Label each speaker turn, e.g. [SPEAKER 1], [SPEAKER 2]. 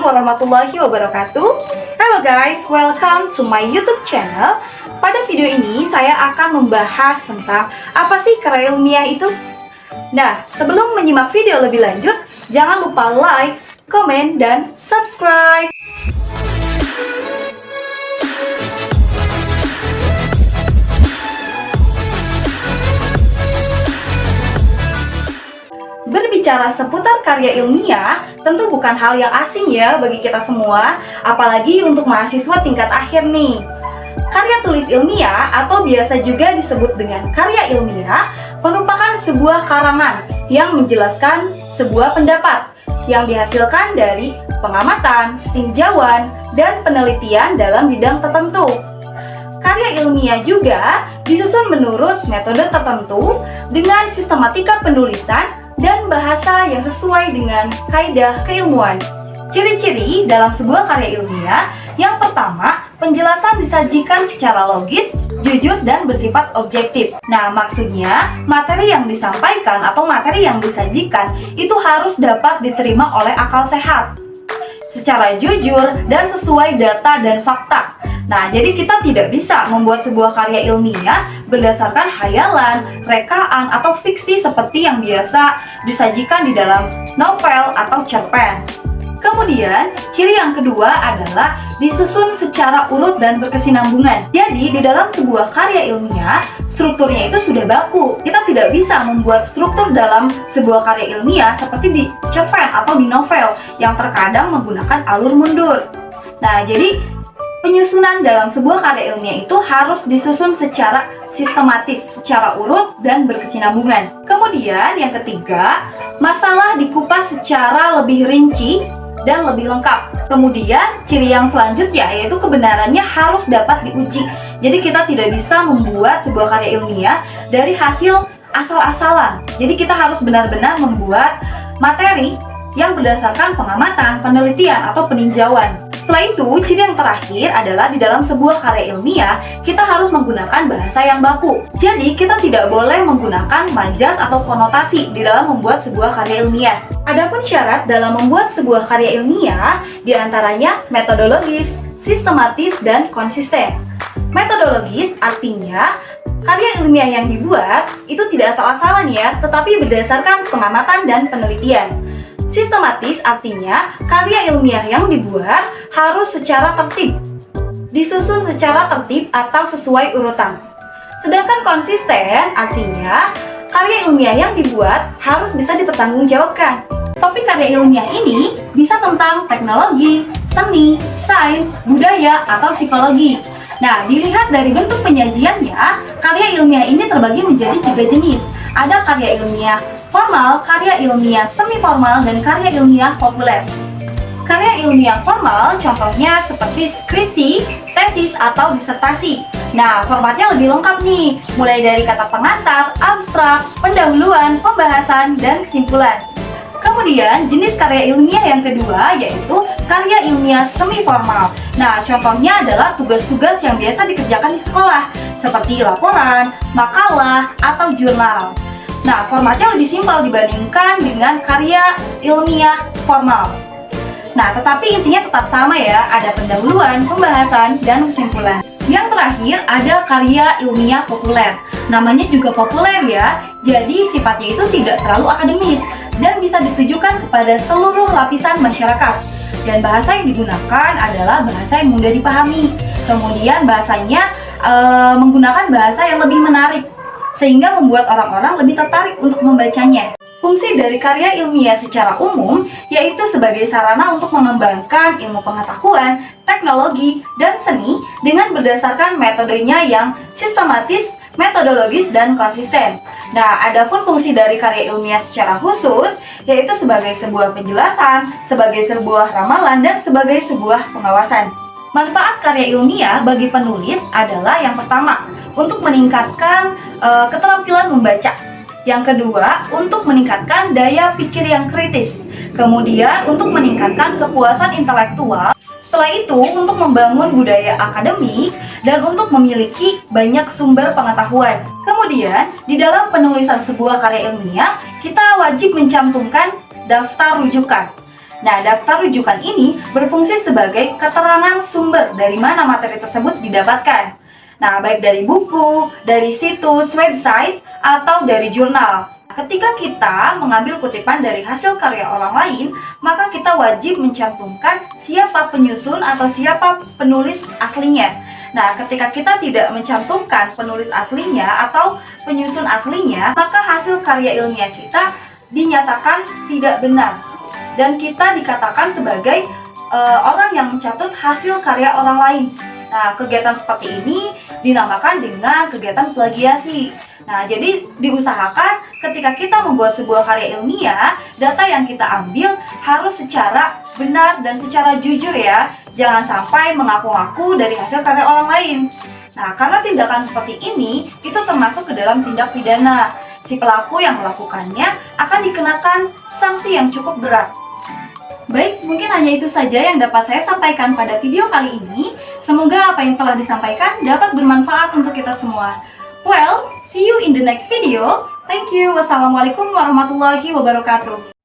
[SPEAKER 1] warahmatullahi wabarakatuh. Halo guys, welcome to my YouTube channel. Pada video ini saya akan membahas tentang apa sih karya ilmiah itu. Nah, sebelum menyimak video lebih lanjut, jangan lupa like, komen, dan subscribe. Berbicara seputar karya ilmiah, tentu bukan hal yang asing ya bagi kita semua, apalagi untuk mahasiswa tingkat akhir nih. Karya tulis ilmiah atau biasa juga disebut dengan karya ilmiah merupakan sebuah karangan yang menjelaskan sebuah pendapat yang dihasilkan dari pengamatan, tinjauan, dan penelitian dalam bidang tertentu. Karya ilmiah juga disusun menurut metode tertentu dengan sistematika penulisan dan bahasa yang sesuai dengan kaidah keilmuan. Ciri-ciri dalam sebuah karya ilmiah, yang pertama, penjelasan disajikan secara logis, jujur, dan bersifat objektif. Nah, maksudnya, materi yang disampaikan atau materi yang disajikan itu harus dapat diterima oleh akal sehat, secara jujur dan sesuai data dan fakta. Nah, jadi kita tidak bisa membuat sebuah karya ilmiah berdasarkan hayalan, rekaan, atau fiksi seperti yang biasa disajikan di dalam novel atau cerpen. Kemudian, ciri yang kedua adalah disusun secara urut dan berkesinambungan. Jadi, di dalam sebuah karya ilmiah, strukturnya itu sudah baku. Kita tidak bisa membuat struktur dalam sebuah karya ilmiah seperti di cerpen atau di novel yang terkadang menggunakan alur mundur. Nah, jadi penyusunan dalam sebuah karya ilmiah itu harus disusun secara sistematis, secara urut, dan berkesinambungan. Kemudian yang ketiga, masalah dikupas secara lebih rinci dan lebih lengkap. Kemudian ciri yang selanjutnya yaitu kebenarannya harus dapat diuji. Jadi kita tidak bisa membuat sebuah karya ilmiah dari hasil asal-asalan. Jadi kita harus benar-benar membuat materi yang berdasarkan pengamatan, penelitian, atau peninjauan. Setelah itu, ciri yang terakhir adalah di dalam sebuah karya ilmiah, kita harus menggunakan bahasa yang baku. Jadi, kita tidak boleh menggunakan majas atau konotasi di dalam membuat sebuah karya ilmiah. Adapun syarat dalam membuat sebuah karya ilmiah, diantaranya metodologis, sistematis, dan konsisten. Metodologis artinya, karya ilmiah yang dibuat itu tidak asal-asalan ya, tetapi berdasarkan pengamatan dan penelitian. Sistematis artinya karya ilmiah yang dibuat harus secara tertib, disusun secara tertib atau sesuai urutan. Sedangkan konsisten artinya karya ilmiah yang dibuat harus bisa dipertanggungjawabkan. Topik karya ilmiah ini bisa tentang teknologi, seni, sains, budaya, atau psikologi. Nah, dilihat dari bentuk penyajiannya, karya ilmiah ini terbagi menjadi 3 jenis. Ada karya ilmiah formal, karya ilmiah semi-formal, dan karya ilmiah populer. Karya ilmiah formal contohnya seperti skripsi, tesis, atau disertasi. Nah, formatnya lebih lengkap nih, mulai dari kata pengantar, abstrak, pendahuluan, pembahasan, dan kesimpulan. Kemudian, jenis karya ilmiah yang kedua yaitu karya ilmiah semi-formal. Nah, contohnya adalah tugas-tugas yang biasa dikerjakan di sekolah, seperti laporan, makalah, atau jurnal. Nah, formatnya lebih simpel dibandingkan dengan karya ilmiah formal. Nah, tetapi intinya tetap sama ya, ada pendahuluan, pembahasan, dan kesimpulan. Yang terakhir ada karya ilmiah populer. Namanya juga populer ya, jadi sifatnya itu tidak terlalu akademis dan bisa ditujukan kepada seluruh lapisan masyarakat. Dan bahasa yang digunakan adalah bahasa yang mudah dipahami. Kemudian bahasanya menggunakan bahasa yang lebih menarik, sehingga membuat orang-orang lebih tertarik untuk membacanya. Fungsi dari karya ilmiah secara umum yaitu sebagai sarana untuk mengembangkan ilmu pengetahuan, teknologi, dan seni dengan berdasarkan metodenya yang sistematis, metodologis, dan konsisten. Nah, adapun fungsi dari karya ilmiah secara khusus yaitu sebagai sebuah penjelasan, sebagai sebuah ramalan, dan sebagai sebuah pengawasan. Manfaat karya ilmiah bagi penulis adalah yang pertama, untuk meningkatkan keterampilan membaca. Yang kedua, untuk meningkatkan daya pikir yang kritis. Kemudian, untuk meningkatkan kepuasan intelektual. Setelah itu, untuk membangun budaya akademik dan untuk memiliki banyak sumber pengetahuan. Kemudian, di dalam penulisan sebuah karya ilmiah, kita wajib mencantumkan daftar rujukan. Nah, daftar rujukan ini berfungsi sebagai keterangan sumber dari mana materi tersebut didapatkan. Nah, baik dari buku, dari situs, website, atau dari jurnal. Ketika kita mengambil kutipan dari hasil karya orang lain, maka kita wajib mencantumkan siapa penyusun atau siapa penulis aslinya. Nah, ketika kita tidak mencantumkan penulis aslinya atau penyusun aslinya, maka hasil karya ilmiah kita dinyatakan tidak benar. Dan kita dikatakan sebagai orang yang mencatut hasil karya orang lain. Nah, kegiatan seperti ini dinamakan dengan kegiatan plagiasi. Nah, jadi diusahakan ketika kita membuat sebuah karya ilmiah, data yang kita ambil harus secara benar dan secara jujur ya. Jangan sampai mengaku-ngaku dari hasil karya orang lain. Nah, karena tindakan seperti ini, itu termasuk ke dalam tindak pidana. Si pelaku yang melakukannya akan dikenakan sanksi yang cukup berat. Baik, mungkin hanya itu saja yang dapat saya sampaikan pada video kali ini. Semoga apa yang telah disampaikan dapat bermanfaat untuk kita semua. Well, see you in the next video. Thank you. Wassalamualaikum warahmatullahi wabarakatuh.